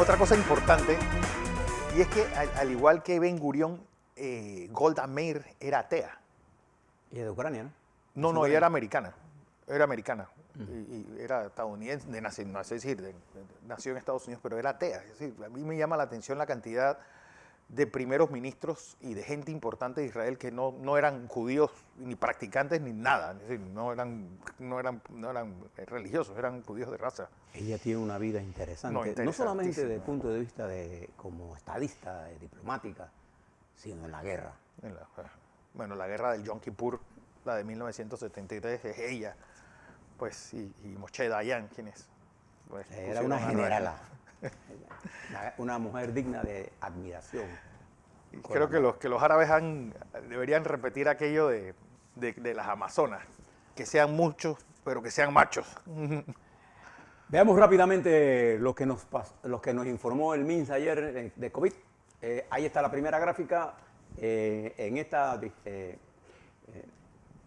Otra cosa importante, y es que al igual que Ben Gurión, Golda Meir era atea. Y de Ucrania, ¿no? No, ella era americana. Era americana. Y era estadounidense, nació en Estados Unidos, pero era atea. Es decir, a mí me llama la atención la cantidad de primeros ministros y de gente importante de Israel que no eran judíos ni practicantes ni nada. Es decir, no eran religiosos, eran judíos de raza. Ella tiene una vida interesante, no solamente desde el punto de vista de como estadista, diplomática, sino en la guerra. La guerra del Yom Kippur, la de 1973, es ella, pues, y Moshe Dayan, ¿quién es? Pues, era una generala, una mujer digna de admiración. Y creo que los árabes deberían repetir aquello de las amazonas, que sean muchos, pero que sean machos. Veamos rápidamente lo que nos informó el MINSA ayer de COVID. Ahí está la primera gráfica. En esta,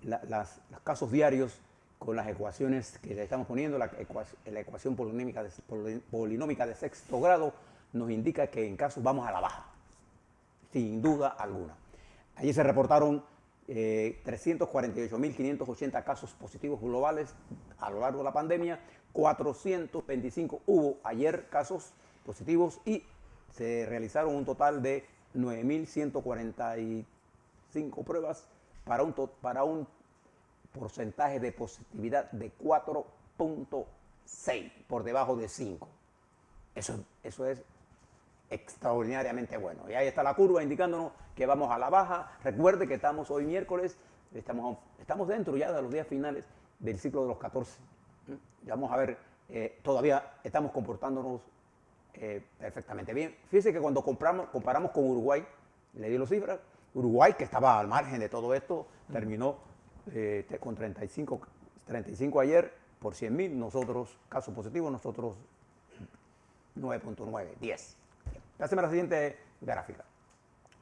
los casos diarios con las ecuaciones que le estamos poniendo, la ecuación polinómica de sexto grado nos indica que en casos vamos a la baja, sin duda alguna. Allí se reportaron 348.580 casos positivos globales a lo largo de la pandemia, 425 hubo ayer casos positivos y se realizaron un total de 9.145 pruebas para un porcentaje de positividad de 4.6, por debajo de 5. Eso es extraordinariamente bueno. Y ahí está la curva indicándonos que vamos a la baja. Recuerde que estamos hoy miércoles, estamos dentro ya de los días finales del ciclo de los 14. Vamos a ver, todavía estamos comportándonos perfectamente bien. Fíjese que cuando comparamos con Uruguay, le di las cifras, Uruguay, que estaba al margen de todo esto, terminó con 35 ayer por 100.000, nosotros, casos positivos, nosotros 9.9, 10. Páseme la siguiente gráfica.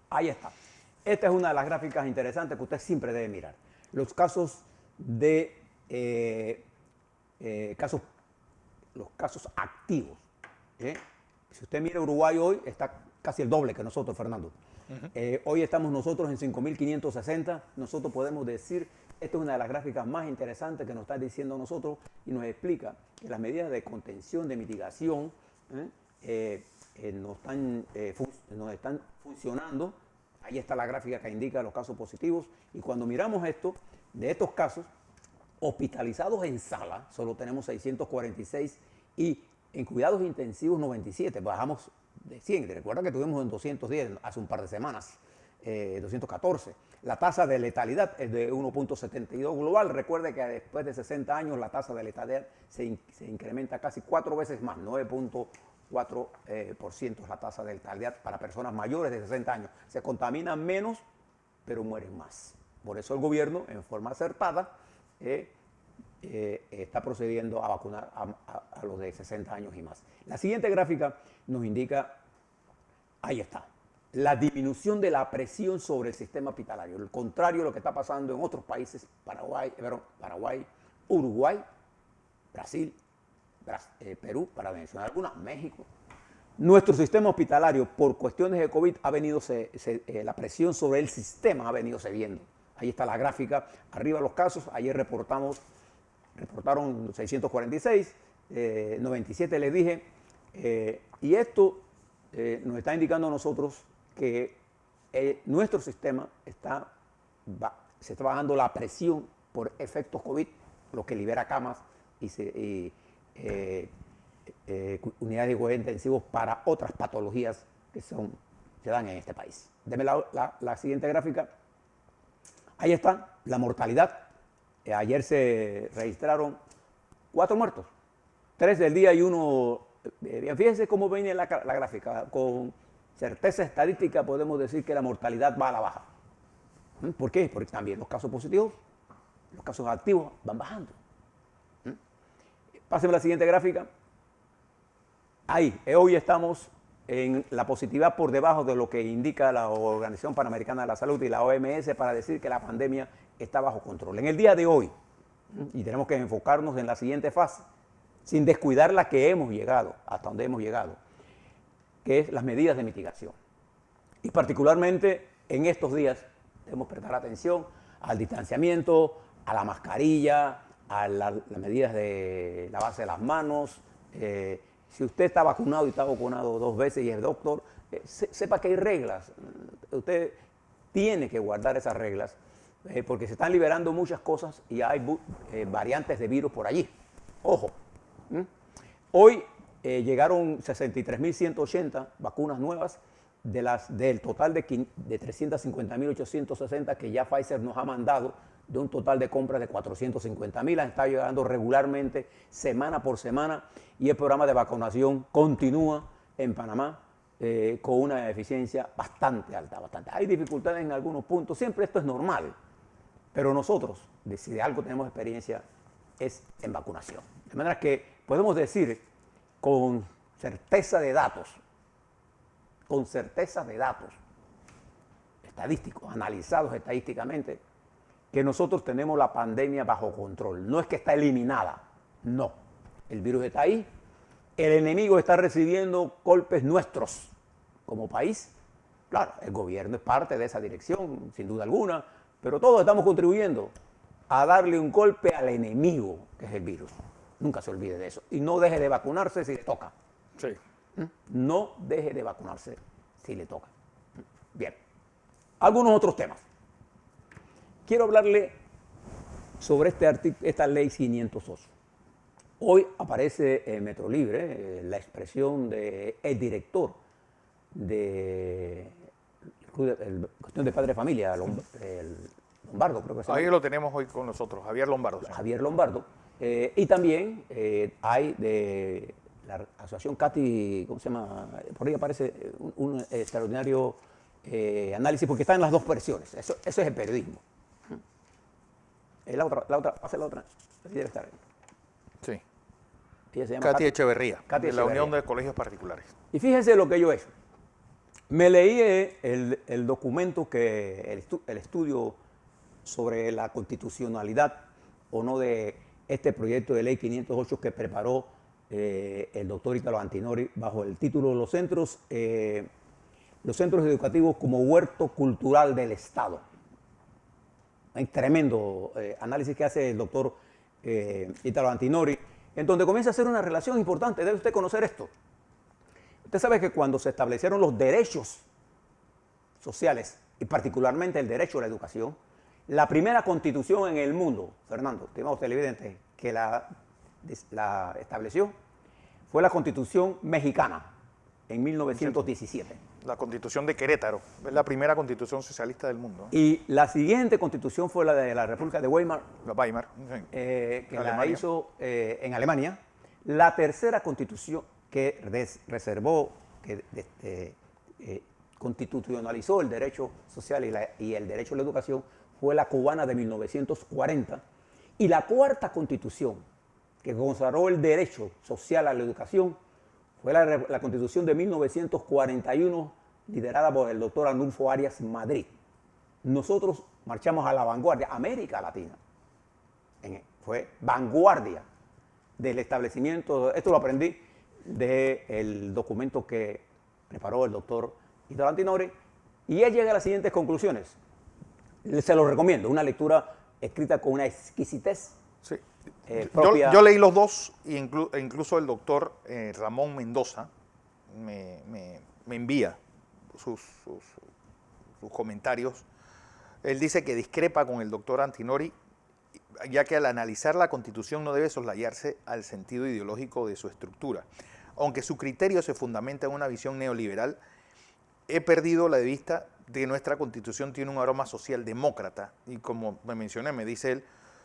Ahí está. Esta es una de las gráficas interesantes que usted siempre debe mirar. Los casos los casos activos. Si usted mira Uruguay hoy, está casi el doble que nosotros, Fernando. Hoy estamos nosotros en 5.560. Nosotros podemos decir, esta es una de las gráficas más interesantes que nos está diciendo nosotros y nos explica que las medidas de contención, de mitigación, nos están funcionando. Ahí está la gráfica que indica los casos positivos. Y cuando miramos de estos casos, hospitalizados en sala, solo tenemos 646 y en cuidados intensivos 97, bajamos de 100. Recuerda que tuvimos en 210 hace un par de semanas, 214. La tasa de letalidad es de 1.72 global. Recuerde que después de 60 años la tasa de letalidad se incrementa casi 4 veces más, 9.4% es la tasa de letalidad para personas mayores de 60 años. Se contaminan menos, pero mueren más. Por eso el gobierno, en forma acertada, está procediendo a vacunar a los de 60 años y más. La siguiente gráfica nos indica, ahí está, la disminución de la presión sobre el sistema hospitalario. El contrario de lo que está pasando en otros países, Paraguay, Uruguay, Brasil, Perú, para mencionar algunas, México. Nuestro sistema hospitalario, por cuestiones de COVID, la presión sobre el sistema ha venido cediendo. Ahí está la gráfica, arriba los casos, ayer reportaron 646, 97 les dije, y esto nos está indicando a nosotros que nuestro sistema se está bajando la presión por efectos COVID, lo que libera camas y unidades de cuidados intensivos para otras patologías que se dan en este país. Deme la siguiente gráfica. Ahí está la mortalidad. Ayer se registraron 4 muertos, 3 del día y 1. Fíjense cómo viene la gráfica. Con certeza estadística podemos decir que la mortalidad va a la baja. ¿Por qué? Porque también los casos positivos, los casos activos van bajando. Pásenme la siguiente gráfica. Ahí, hoy estamos en la positividad por debajo de lo que indica la Organización Panamericana de la Salud y la OMS para decir que la pandemia está bajo control. En el día de hoy, y tenemos que enfocarnos en la siguiente fase, sin descuidar la que hemos llegado, hasta donde hemos llegado. que es las medidas de mitigación. Y particularmente en estos días debemos prestar atención al distanciamiento, a la mascarilla, a las medidas de lavarse las manos. Si usted está vacunado y está vacunado 2 veces y es doctor, sepa que hay reglas. Usted tiene que guardar esas reglas porque se están liberando muchas cosas y hay variantes de virus por allí. Ojo. Hoy llegaron 63.180 vacunas nuevas del total de 350.860 que ya Pfizer nos ha mandado, de un total de compras de 450.000. Han estado llegando regularmente, semana por semana, y el programa de vacunación continúa en Panamá con una eficiencia bastante alta. Hay dificultades en algunos puntos, siempre esto es normal, pero nosotros, si de algo tenemos experiencia, es en vacunación. De manera que podemos decir con certeza de datos, estadísticos, analizados estadísticamente, que nosotros tenemos la pandemia bajo control. No es que está eliminada, no. El virus está ahí, el enemigo está recibiendo golpes nuestros como país. Claro, el gobierno es parte de esa dirección, sin duda alguna, pero todos estamos contribuyendo a darle un golpe al enemigo, que es el virus. Nunca se olvide de eso. Y no deje de vacunarse si le toca. Sí. No deje de vacunarse si le toca. Bien. Algunos otros temas. Quiero hablarle sobre esta ley 508. Hoy aparece en Metro Libre la expresión del director de cuestión de padre de familia, el Lombardo, creo que se llama. Ahí lo tenemos hoy con nosotros, Javier Lombardo. Sí. Javier Lombardo. Y también hay de la asociación Cati, ¿cómo se llama? Por ahí aparece un extraordinario análisis, porque están en las dos versiones. Eso es el periodismo. La otra, hace la otra. Debe estar ahí. Sí. Ella se llama Katy Echeverría, Katy de la Echeverría. Unión de Colegios Particulares. Y fíjense lo que yo he hecho. Me leí el documento, el estudio sobre la constitucionalidad o no de este proyecto de ley 508 que preparó el doctor Ítalo Antinori bajo el título Los centros educativos como huerto cultural del Estado. Hay tremendo análisis que hace el doctor Ítalo Antinori, en donde comienza a hacer una relación importante. Debe usted conocer esto. Usted sabe que cuando se establecieron los derechos sociales, y particularmente el derecho a la educación, la primera constitución en el mundo, Fernando, estimados televidentes, que la estableció, fue la Constitución Mexicana, en 1917. La Constitución de Querétaro, es la primera constitución socialista del mundo. Y la siguiente constitución fue la de la República de Weimar, La Weimar, sí. que Alemania. la hizo en Alemania. La tercera constitución que reservó, que constitucionalizó el derecho social y el derecho a la educación fue la cubana de 1940. Y la cuarta constitución que consagró el derecho social a la educación fue la constitución de 1941, liderada por el doctor Arnulfo Arias Madrid. Nosotros marchamos a la vanguardia, América Latina. Fue vanguardia del establecimiento, esto lo aprendí del documento que preparó el doctor Ítalo Antinori, y él llega a las siguientes conclusiones. Se lo recomiendo, una lectura escrita con una exquisitez. Sí. Propia. Yo leí los dos, e incluso el doctor Ramón Mendoza me envía sus comentarios. Él dice que discrepa con el doctor Antinori, ya que al analizar la Constitución no debe soslayarse al sentido ideológico de su estructura. Aunque su criterio se fundamenta en una visión neoliberal, he perdido la de vista de que nuestra Constitución tiene un aroma socialdemócrata y, como me mencioné, me dice él,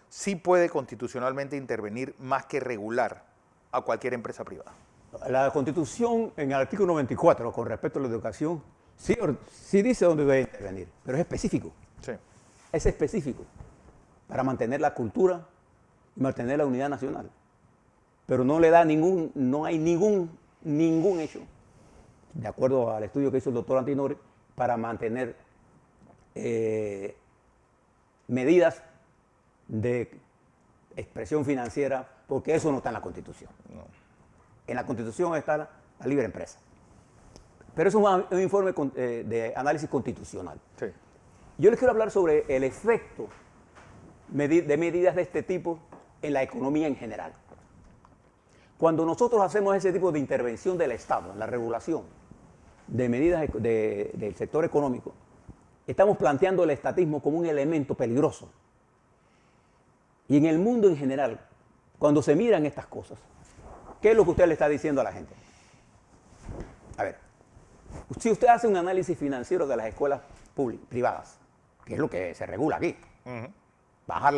sí puede constitucionalmente intervenir más que regular a cualquier empresa privada. La Constitución, en el artículo 94, con respecto a la educación, sí dice dónde debe intervenir, pero es específico. Sí. Es específico para mantener la cultura y mantener la unidad nacional. Pero no le da no hay ningún hecho, de acuerdo al estudio que hizo el doctor Antinori, para mantener medidas de expresión financiera, porque eso no está en la Constitución. No. En la Constitución está la libre empresa. Pero es un informe de análisis constitucional. Sí. Yo les quiero hablar sobre el efecto de medidas de este tipo en la economía en general. Cuando nosotros hacemos ese tipo de intervención del Estado en la regulación de medidas del sector económico, estamos planteando el estatismo como un elemento peligroso. Y en el mundo en general, cuando se miran estas cosas, ¿qué es lo que usted le está diciendo a la gente? A ver, si usted hace un análisis financiero de las escuelas privadas, que es lo que se regula aquí, bajar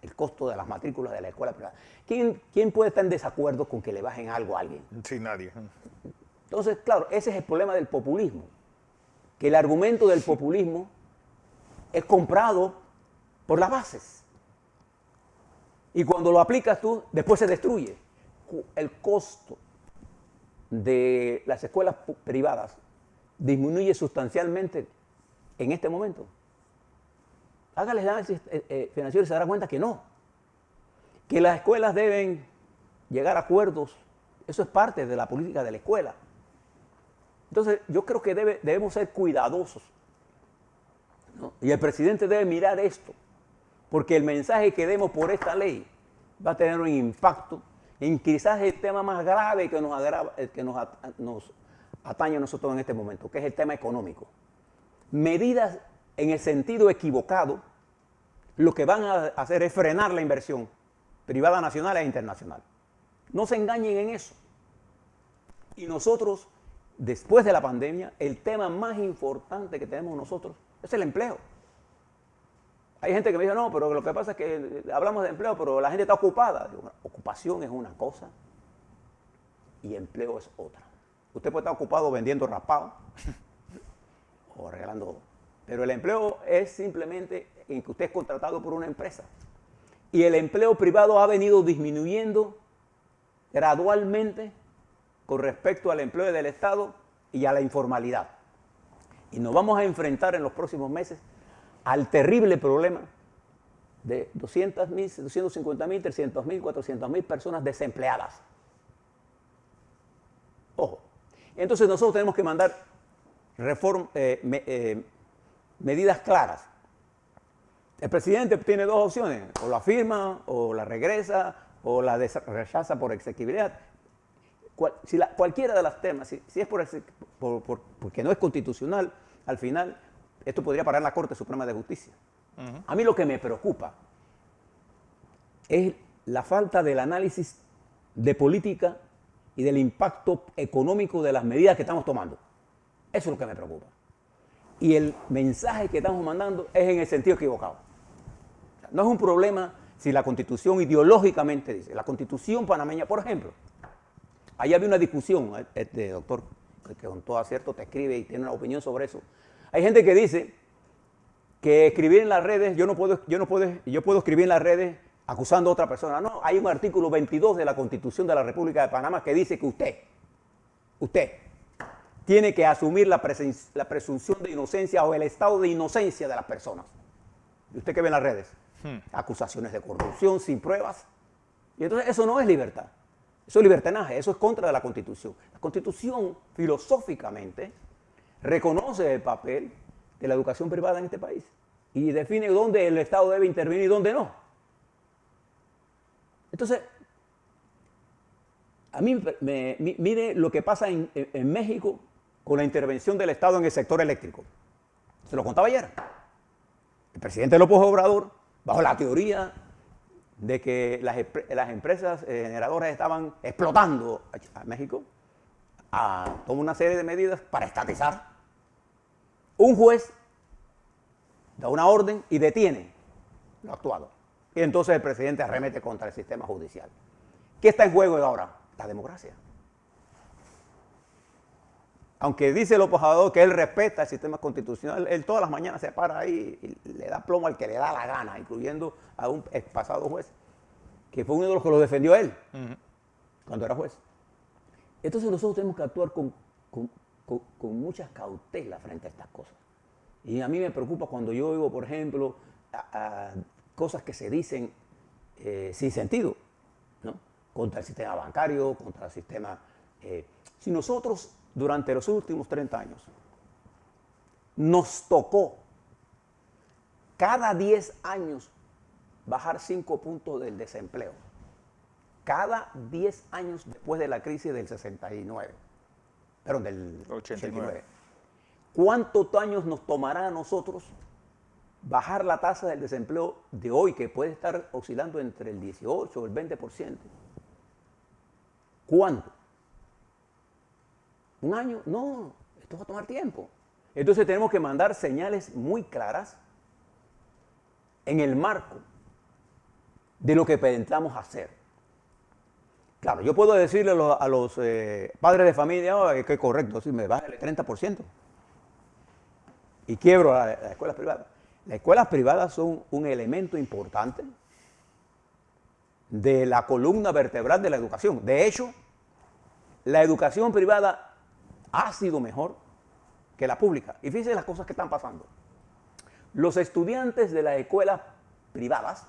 el costo de las matrículas de la escuela privada, ¿quién puede estar en desacuerdo con que le bajen algo a alguien? Sí, nadie. Entonces, claro, ese es el problema del populismo, que el argumento del populismo es comprado por las bases. Y cuando lo aplicas tú, después se destruye. El costo de las escuelas privadas disminuye sustancialmente en este momento. Hágale el análisis financiero y se dará cuenta que no. Que las escuelas deben llegar a acuerdos, eso es parte de la política de la escuela. Entonces, yo creo que debemos ser cuidadosos, ¿no? Y el presidente debe mirar esto, porque el mensaje que demos por esta ley va a tener un impacto en quizás el tema más grave que nos atañe a nosotros en este momento, que es el tema económico. Medidas en el sentido equivocado, lo que van a hacer es frenar la inversión privada nacional e internacional. No se engañen en eso. Y nosotros, después de la pandemia, el tema más importante que tenemos nosotros es el empleo. Hay gente que me dice, no, pero lo que pasa es que hablamos de empleo, pero la gente está ocupada. Digo, bueno, ocupación es una cosa y empleo es otra. Usted puede estar ocupado vendiendo raspado o regalando, pero el empleo es simplemente en que usted es contratado por una empresa. Y el empleo privado ha venido disminuyendo gradualmente con respecto al empleo del Estado y a la informalidad. Y nos vamos a enfrentar en los próximos meses al terrible problema de 200.000, 250.000, 300.000, 400.000 personas desempleadas. Ojo. Entonces nosotros tenemos que mandar medidas claras. El presidente tiene dos opciones, o la firma, o la regresa, o la rechaza por exequibilidad. Cualquiera de los temas, si es porque no es constitucional, al final esto podría parar en la Corte Suprema de Justicia. A mí lo que me preocupa es la falta del análisis de política y del impacto económico de las medidas que estamos tomando. Eso es lo que me preocupa. Y el mensaje que estamos mandando es en el sentido equivocado. O sea, no es un problema si la Constitución ideológicamente dice. La Constitución panameña, por ejemplo, ahí había una discusión, este doctor, que con todo acierto te escribe y tiene una opinión sobre eso. Hay gente que dice que escribir en las redes, yo puedo escribir en las redes acusando a otra persona. No, hay un artículo 22 de la Constitución de la República de Panamá que dice que usted tiene que asumir la presunción de inocencia o el estado de inocencia de las personas. ¿Y usted qué ve en las redes? Acusaciones de corrupción sin pruebas. Y entonces eso no es libertad. Eso es libertinaje, eso es contra de la Constitución. La Constitución, filosóficamente, reconoce el papel de la educación privada en este país y define dónde el Estado debe intervenir y dónde no. Entonces, a mí mire lo que pasa en México con la intervención del Estado en el sector eléctrico. Se lo contaba ayer. El presidente López Obrador, bajo la teoría de que las empresas generadoras estaban explotando a México, toma una serie de medidas para estatizar. Un juez da una orden y detiene lo actuado. Y entonces el presidente arremete contra el sistema judicial. ¿Qué está en juego ahora? La democracia. Aunque dice López Obrador que él respeta el sistema constitucional, él todas las mañanas se para ahí y le da plomo al que le da la gana, incluyendo a un pasado juez, que fue uno de los que lo defendió a él, cuando era juez. Entonces nosotros tenemos que actuar con mucha cautela frente a estas cosas. Y a mí me preocupa cuando yo oigo, por ejemplo, cosas que se dicen sin sentido, ¿no? Contra el sistema bancario, contra el sistema Si nosotros durante los últimos 30 años nos tocó cada 10 años bajar 5 puntos del desempleo, cada 10 años después de la crisis del 69, perdón, del 89. ¿Cuántos años nos tomará a nosotros bajar la tasa del desempleo de hoy, que puede estar oscilando entre el 18 o el 20%? ¿Cuánto? ¿Un año? No, esto va a tomar tiempo. Entonces tenemos que mandar señales muy claras en el marco de lo que pensamos hacer. Claro, yo puedo decirle a los padres de familia, oh, que es correcto, si me baja el 30% y quiebro las escuelas privadas. Las escuelas privadas son un elemento importante de la columna vertebral de la educación. De hecho, la educación privada ha sido mejor que la pública. Y fíjense las cosas que están pasando. Los estudiantes de las escuelas privadas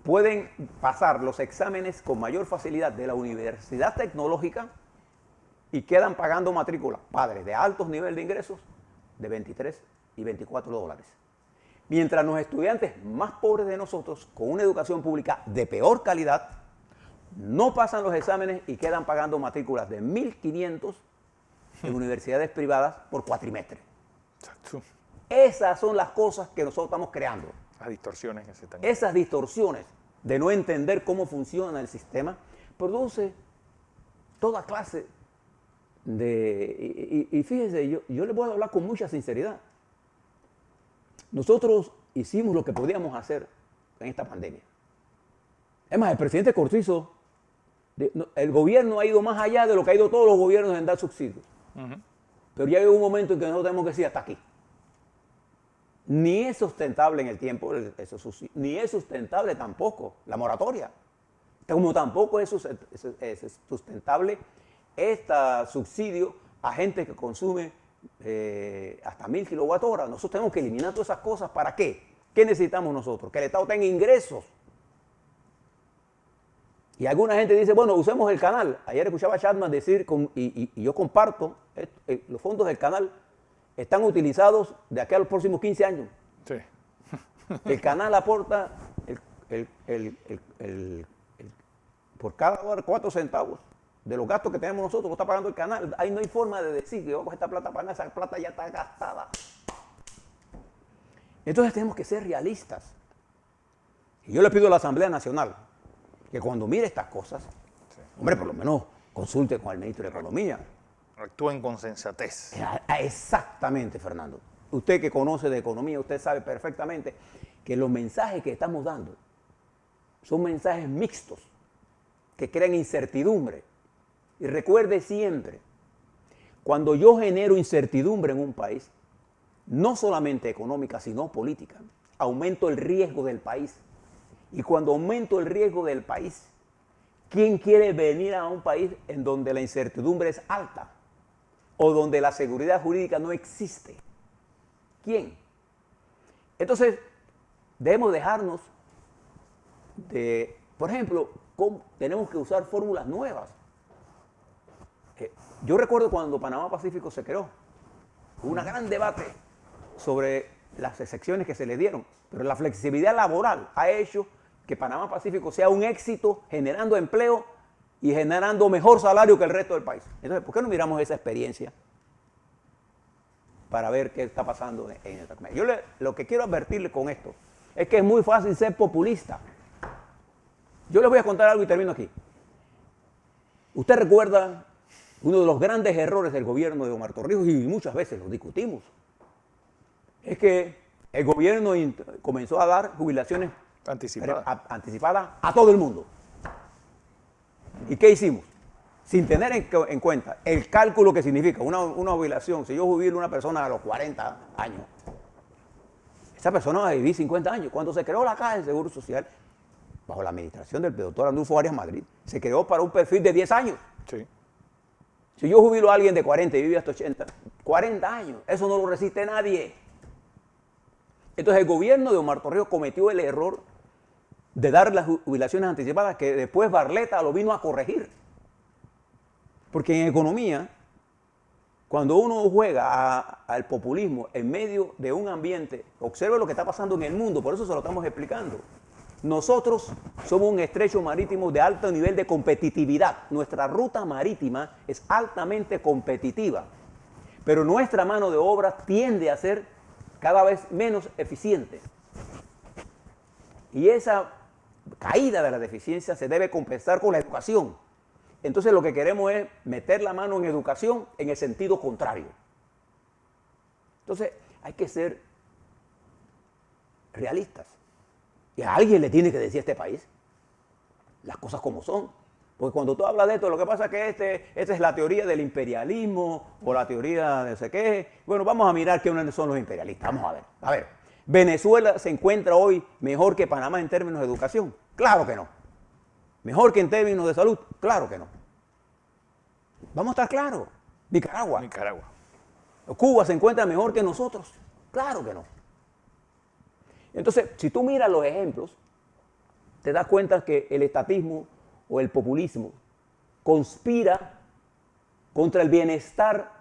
pueden pasar los exámenes con mayor facilidad de la universidad tecnológica y quedan pagando matrícula, padres de altos niveles de ingresos, de 23 y 24 dólares. Mientras los estudiantes más pobres de nosotros, con una educación pública de peor calidad, no pasan los exámenes y quedan pagando matrículas de 1.500 en universidades privadas por cuatrimestre. Exacto. Esas son las cosas que nosotros estamos creando. Las distorsiones que se están. Esas distorsiones de no entender cómo funciona el sistema produce toda clase de... Y fíjense, yo les voy a hablar con mucha sinceridad. Nosotros hicimos lo que podíamos hacer en esta pandemia. Es más, el presidente Cortizo, el gobierno ha ido más allá de lo que ha ido todos los gobiernos en dar subsidios. Pero ya hay un momento en que nosotros tenemos que decir hasta aquí. Ni es sustentable en el tiempo, ni es sustentable tampoco la moratoria. Como tampoco es sustentable este subsidio a gente que consume hasta 1.000 kilowatt-horas. Nosotros tenemos que eliminar todas esas cosas. ¿Para qué? ¿Qué necesitamos nosotros? Que el Estado tenga ingresos. Y alguna gente dice, bueno, usemos el canal. Ayer escuchaba a Chapman decir, y yo comparto, los fondos del canal están utilizados de aquí a los próximos 15 años. Sí. El canal aporta por cada hora 4 centavos de los gastos que tenemos nosotros, lo está pagando el canal. Ahí no hay forma de decir que yo cojo esta plata para nada, esa plata ya está gastada. Entonces tenemos que ser realistas. Y yo le pido a la Asamblea Nacional que cuando mire estas cosas, hombre, por lo menos consulte con el ministro de Economía. Actúen con sensatez. Exactamente, Fernando. Usted que conoce de economía, usted sabe perfectamente que los mensajes que estamos dando son mensajes mixtos, que crean incertidumbre. Y recuerde siempre, cuando yo genero incertidumbre en un país, no solamente económica, sino política, aumento el riesgo del país. Y cuando aumento el riesgo del país, ¿quién quiere venir a un país en donde la incertidumbre es alta o donde la seguridad jurídica no existe? ¿Quién? Entonces, debemos dejarnos de, por ejemplo, tenemos que usar fórmulas nuevas. Yo recuerdo cuando Panamá Pacífico se creó, hubo un gran debate sobre las excepciones que se le dieron, pero la flexibilidad laboral ha hecho que Panamá Pacífico sea un éxito generando empleo y generando mejor salario que el resto del país. Entonces, ¿por qué no miramos esa experiencia para ver qué está pasando en esta comunidad? Yo lo que quiero advertirle con esto es que es muy fácil ser populista. Yo les voy a contar algo y termino aquí. Usted recuerda uno de los grandes errores del gobierno de Omar Torrijos, y muchas veces lo discutimos, es que el gobierno comenzó a dar jubilaciones anticipadas a todo el mundo. ¿Y qué hicimos? Sin tener en cuenta el cálculo que significa una jubilación. Si yo jubilo a una persona a los 40 años, esa persona va a vivir 50 años. Cuando se creó la Caja de Seguro Social, bajo la administración del doctor Andulfo Arias Madrid, se creó para un perfil de 10 años. Sí. Si yo jubilo a alguien de 40 y vive hasta 80, 40 años, eso no lo resiste nadie. Entonces el gobierno de Omar Torrijos cometió el error de dar las jubilaciones anticipadas, que después Barletta lo vino a corregir. Porque en economía, cuando uno juega al populismo en medio de un ambiente, observe lo que está pasando en el mundo, por eso se lo estamos explicando. Nosotros somos un estrecho marítimo de alto nivel de competitividad. Nuestra ruta marítima es altamente competitiva, pero nuestra mano de obra tiende a ser cada vez menos eficiente. Y esa caída de la deficiencia se debe compensar con la educación. Entonces lo que queremos es meter la mano en educación en el sentido contrario. Entonces hay que ser realistas. Y a alguien le tiene que decir a este país las cosas como son. Porque cuando tú hablas de esto, lo que pasa es que esta es la teoría del imperialismo o la teoría de no sé qué. Bueno, vamos a mirar qué son los imperialistas. Vamos a ver. A ver, ¿Venezuela se encuentra hoy mejor que Panamá en términos de educación? Claro que no. ¿Mejor que en términos de salud? Claro que no. Vamos a estar claros. Nicaragua. ¿Cuba se encuentra mejor que nosotros? Claro que no. Entonces, si tú miras los ejemplos, te das cuenta que el estatismo o el populismo conspira contra el bienestar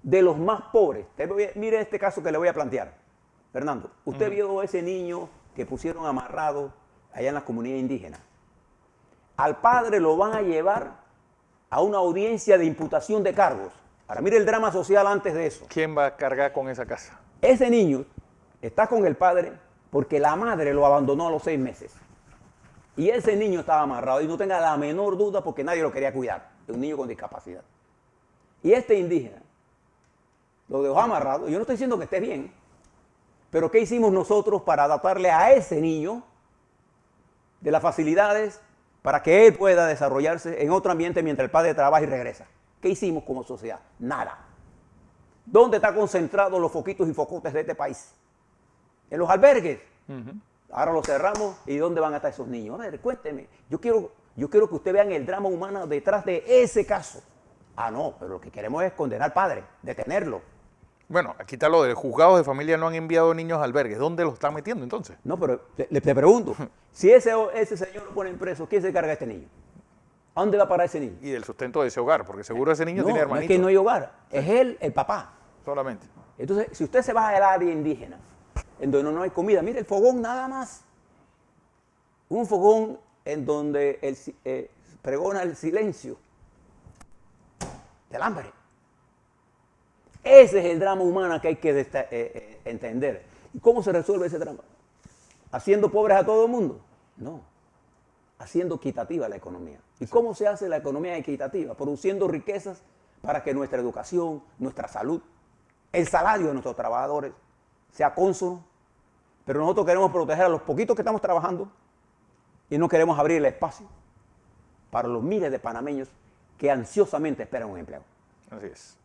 de los más pobres. Mire este caso que le voy a plantear. Fernando, usted vio a ese niño que pusieron amarrado allá en las comunidades indígenas. Al padre lo van a llevar a una audiencia de imputación de cargos. Ahora, mire el drama social antes de eso. ¿Quién va a cargar con esa casa? Ese niño está con el padre porque la madre lo abandonó a los 6 meses. Y ese niño estaba amarrado, y no tenga la menor duda porque nadie lo quería cuidar. Es un niño con discapacidad. Y este indígena lo dejó amarrado. Yo no estoy diciendo que esté bien, pero ¿qué hicimos nosotros para adaptarle a ese niño de las facilidades para que él pueda desarrollarse en otro ambiente mientras el padre trabaja y regresa? ¿Qué hicimos como sociedad? Nada. ¿Dónde están concentrados los foquitos y focotes de este país? En los albergues. Ahora los cerramos, ¿y dónde van a estar esos niños? A ver, cuénteme. Yo quiero que ustedes vean el drama humano detrás de ese caso. Ah, no, pero lo que queremos es condenar al padre, detenerlo. Bueno, aquí está lo de juzgados de familia no han enviado niños a albergues. ¿Dónde los están metiendo entonces? No, pero te pregunto, si ese señor lo ponen preso, ¿quién se carga de este niño? ¿A dónde va para ese niño? Y del sustento de ese hogar, porque seguro ese niño tiene hermanitos. No es que no hay hogar, es él, el papá. Solamente. Entonces, si usted se va al área indígena, en donde no hay comida, mire el fogón nada más. Un fogón en donde pregona el silencio del hambre. Ese es el drama humano que hay que entender. ¿Y cómo se resuelve ese drama? ¿Haciendo pobres a todo el mundo? No. Haciendo equitativa la economía. ¿Y cómo se hace la economía equitativa? Produciendo riquezas para que nuestra educación, nuestra salud, el salario de nuestros trabajadores sea cónsono. Pero nosotros queremos proteger a los poquitos que estamos trabajando y no queremos abrir el espacio para los miles de panameños que ansiosamente esperan un empleo. Así es.